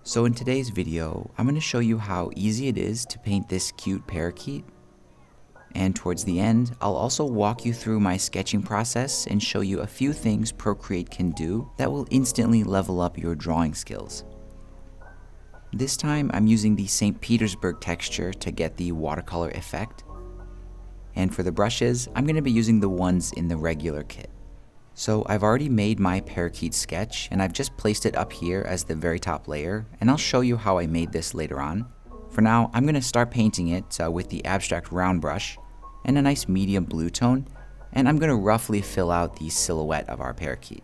So in today's video, I'm going to show you how easy it is to paint this cute parakeet. And towards the end, I'll also walk you through my sketching process and show you a few things Procreate can do that will instantly level up your drawing skills. This time, I'm using the St. Petersburg texture to get the watercolor effect. And for the brushes, I'm going to be using the ones in the regular kit. So I've already made my parakeet sketch and I've just placed it up here as the very top layer, and I'll show you how I made this later on. For now, I'm going to start painting it with the abstract round brush and a nice medium blue tone, and I'm going to roughly fill out the silhouette of our parakeet.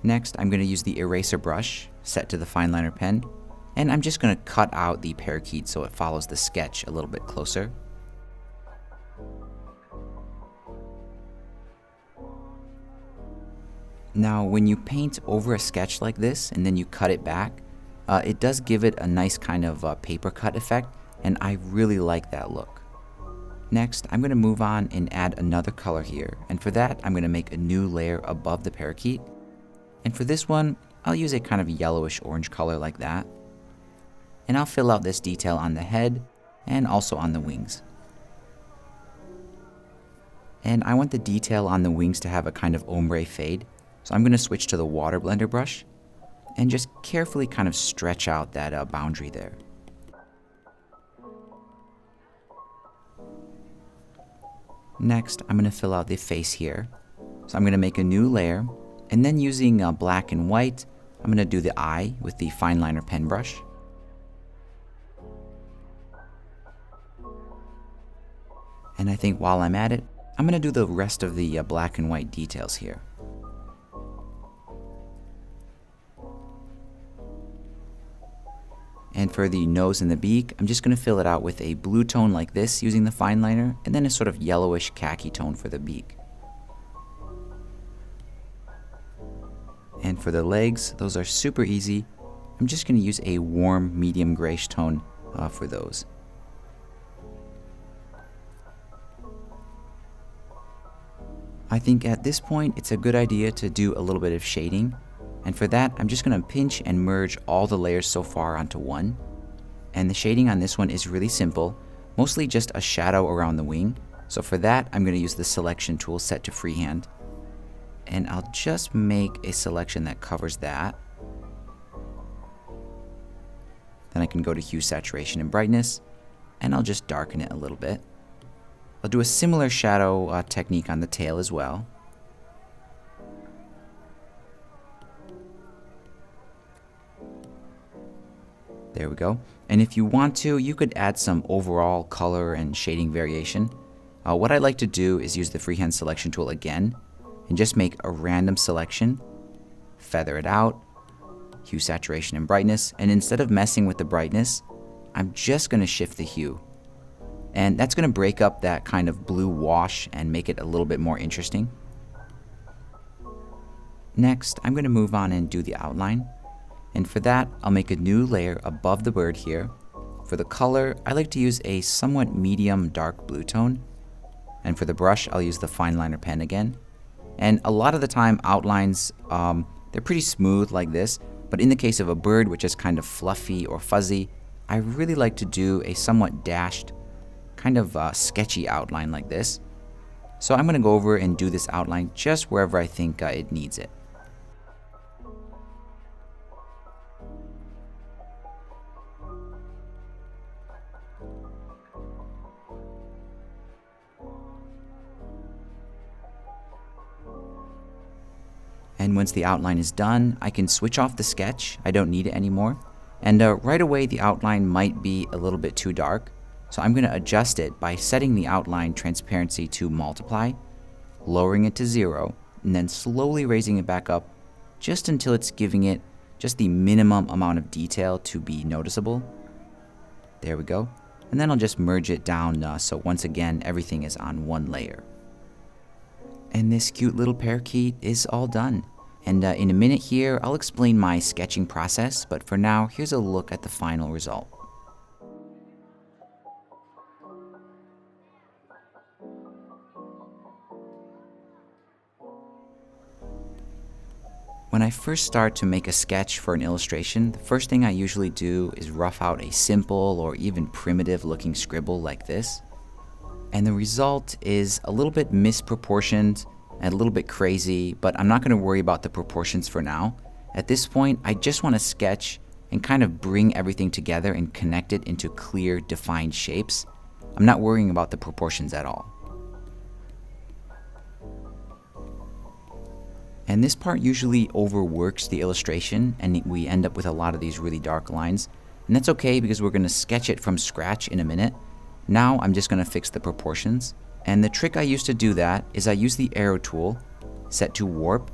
Next, I'm going to use the eraser brush set to the fine liner pen, and I'm just going to cut out the parakeet so it follows the sketch a little bit closer. Now, when you paint over a sketch like this and then you cut it back, it does give it a nice kind of paper cut effect, and I really like that look. Next, I'm going to move on and add another color here, and for that, I'm going to make a new layer above the parakeet. And for this one, I'll use a kind of yellowish orange color like that. And I'll fill out this detail on the head and also on the wings. And I want the detail on the wings to have a kind of ombre fade. So I'm going to switch to the water blender brush and just carefully kind of stretch out that boundary there. Next, I'm going to fill out the face here. So I'm going to make a new layer, and then using black and white, I'm going to do the eye with the fine liner pen brush. And I think while I'm at it, I'm going to do the rest of the black and white details here. And for the nose and the beak, I'm just going to fill it out with a blue tone like this using the fine liner, and then a sort of yellowish khaki tone for the beak. And for the legs, those are super easy. I'm just going to use a warm medium grayish tone for those. I think at this point, it's a good idea to do a little bit of shading. And for that, I'm just going to pinch and merge all the layers so far onto one. And the shading on this one is really simple, mostly just a shadow around the wing. So for that, I'm going to use the selection tool set to freehand. And I'll just make a selection that covers that. Then I can go to hue, saturation, and brightness, and I'll just darken it a little bit. I'll do a similar shadow technique on the tail as well. There we go. And if you want to, you could add some overall color and shading variation. What I like to do is use the freehand selection tool again and just make a random selection, feather it out, hue, saturation, and brightness. And instead of messing with the brightness, I'm just going to shift the hue. And that's going to break up that kind of blue wash and make it a little bit more interesting. Next, I'm going to move on and do the outline. And for that, I'll make a new layer above the bird here. For the color, I like to use a somewhat medium dark blue tone. And for the brush, I'll use the fine liner pen again. And a lot of the time, outlines, they're pretty smooth like this. But in the case of a bird, which is kind of fluffy or fuzzy, I really like to do a somewhat dashed, kind of sketchy outline like this. So I'm going to go over and do this outline just wherever I think it needs it. And once the outline is done, I can switch off the sketch. I don't need it anymore. And right away, the outline might be a little bit too dark. So I'm going to adjust it by setting the outline transparency to multiply, lowering it to 0, and then slowly raising it back up just until it's giving it just the minimum amount of detail to be noticeable. There we go. And then I'll just merge it down so once again, everything is on one layer. And this cute little parakeet is all done. And in a minute here, I'll explain my sketching process, but for now, here's a look at the final result. When I first start to make a sketch for an illustration, the first thing I usually do is rough out a simple or even primitive looking scribble like this. And the result is a little bit misproportioned and a little bit crazy, but I'm not going to worry about the proportions for now. At this point, I just want to sketch and kind of bring everything together and connect it into clear, defined shapes. I'm not worrying about the proportions at all. And this part usually overworks the illustration and we end up with a lot of these really dark lines. And that's okay because we're going to sketch it from scratch in a minute. Now I'm just going to fix the proportions. And the trick I use to do that is I use the arrow tool set to warp.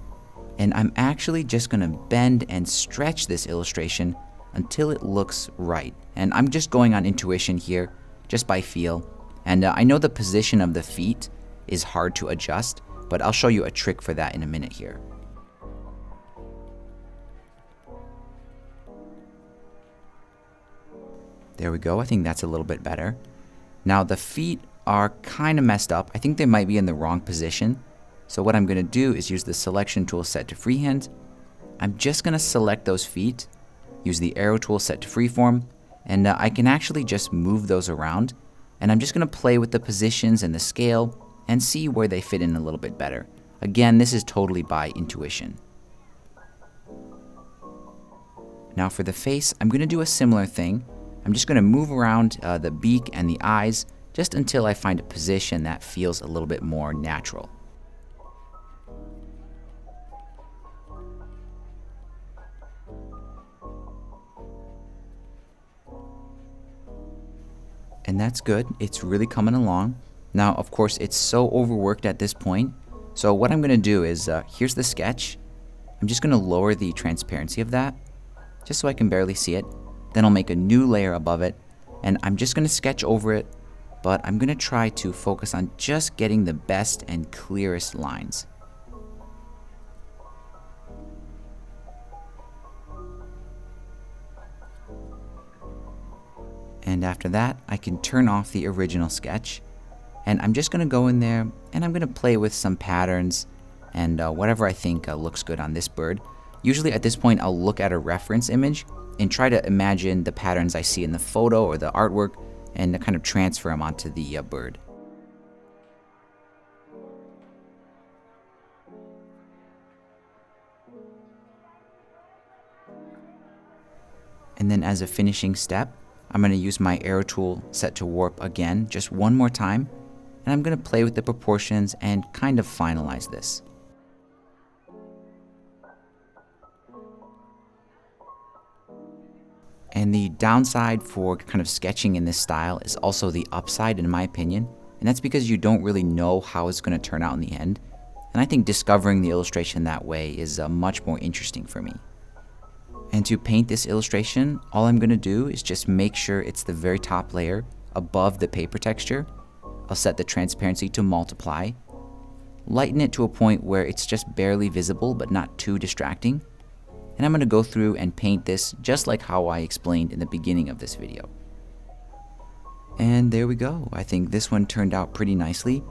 And I'm actually just going to bend and stretch this illustration until it looks right. And I'm just going on intuition here, just by feel. And I know the position of the feet is hard to adjust, but I'll show you a trick for that in a minute here. There we go. I think that's a little bit better. Now the feet are kind of messed up. I think they might be in the wrong position. So what I'm going to do is use the selection tool set to freehand. I'm just going to select those feet, use the arrow tool set to freeform, and I can actually just move those around. And I'm just going to play with the positions and the scale and see where they fit in a little bit better. Again, this is totally by intuition. Now for the face, I'm going to do a similar thing. I'm just going to move around the beak and the eyes just until I find a position that feels a little bit more natural. And that's good. It's really coming along. Now, of course, it's so overworked at this point. So what I'm going to do is, here's the sketch. I'm just going to lower the transparency of that, just so I can barely see it. Then I'll make a new layer above it, and I'm just going to sketch over it, but I'm going to try to focus on just getting the best and clearest lines. And after that, I can turn off the original sketch. And I'm just going to go in there and I'm going to play with some patterns and whatever I think looks good on this bird. Usually at this point, I'll look at a reference image and try to imagine the patterns I see in the photo or the artwork and kind of transfer them onto the bird. And then as a finishing step, I'm going to use my arrow tool set to warp again just one more time. And I'm going to play with the proportions and kind of finalize this. And the downside for kind of sketching in this style is also the upside in my opinion. And that's because you don't really know how it's going to turn out in the end. And I think discovering the illustration that way is much more interesting for me. And to paint this illustration, all I'm going to do is just make sure it's the very top layer above the paper texture. I'll set the transparency to multiply, lighten it to a point where it's just barely visible but not too distracting. And I'm going to go through and paint this just like how I explained in the beginning of this video. And there we go. I think this one turned out pretty nicely.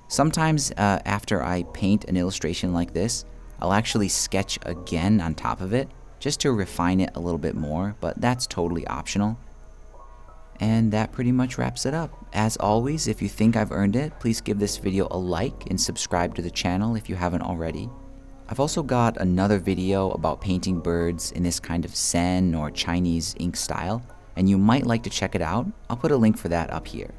Sometimes after I paint an illustration like this, I'll actually sketch again on top of it just to refine it a little bit more, but that's totally optional. And that pretty much wraps it up. As always, if you think I've earned it, please give this video a like and subscribe to the channel if you haven't already. I've also got another video about painting birds in this kind of Zen or Chinese ink style, and you might like to check it out. I'll put a link for that up here.